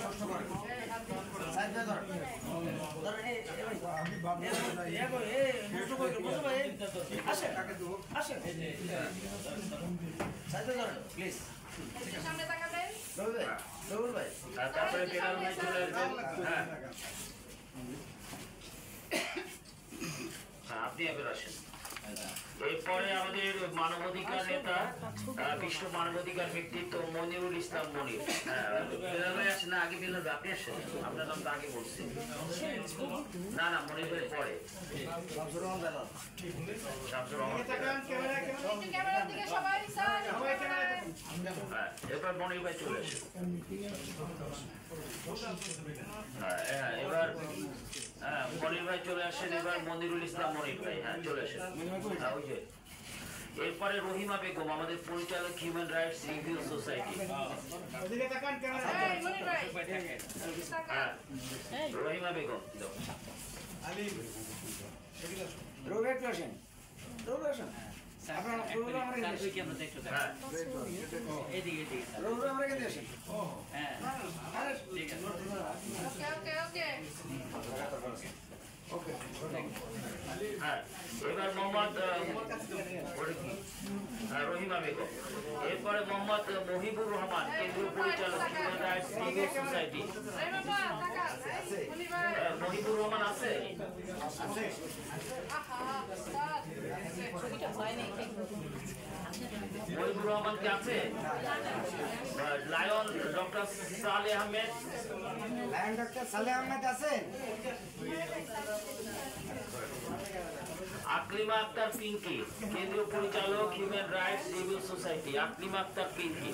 কষ্ট করে সাইড ধর ধর আমি বাবা এই নষ্ট করে বসো ভাই আসে কাকে দেব আসে সাইড ধর প্লিজ সামনে তাকাবেন রবুল ভাই তারপরে বেলাল ভাই চলে আসবেন। হ্যাঁ আপনি এবার আসেন। এরপরে আমাদের মানবাধিকার নেতা বিশ্ব মানবাধিকার ব্যক্তিত্ব মনিরুল ইসলাম মনির। বেলাল ভাই আসেন না আগে? বেলাল ভাই আপনি আসেন, আপনার নাম তো আগে বলছি। না না মনির ভাই পরে। শামসুর রহমান বেলাল। শামসুর রহমান ক্যামেরার দিকে সবাই স্যার হ্যাঁ এবার মনির ভাই চলে আসেন। হ্যাঁ এবার মনির ভাই চলে আসেন। এবার মনিরুল ইসলাম মনির ভাই হ্যাঁ চলে আসেন। ওই যে এরপরে রহিমা বেগম আমাদের পরিচালক হিউম্যান রাইটস রিভিউ সোসাইটি। হ্যাঁ রহিমা বেগম রবি একটু আসেন রবি আসেন আপনারা রবি আমরা কি আমরা দেখতে হ্যাঁ এদিকে রবি আমরা কি আসেন হ্যাঁ আরে ঠিক আছে ওকে হ্যাঁ এবার মোহাম্মদ রহিমা বেগম। এরপরে মোহাম্মদ মহিবুর রহমান কেন্দ্রীয় পরিচালক human rights review society. Mohibur Rahman আছে? মহিবুর রহমান কি আছে? Lion doctor Saleh Ahmed. Lion doctor Saleh Ahmed আছেন? আকলিমা আক্তার পিঙ্কি কেন্দ্রীয় পরিচালক human rights review society. Aklima Akter Pinki.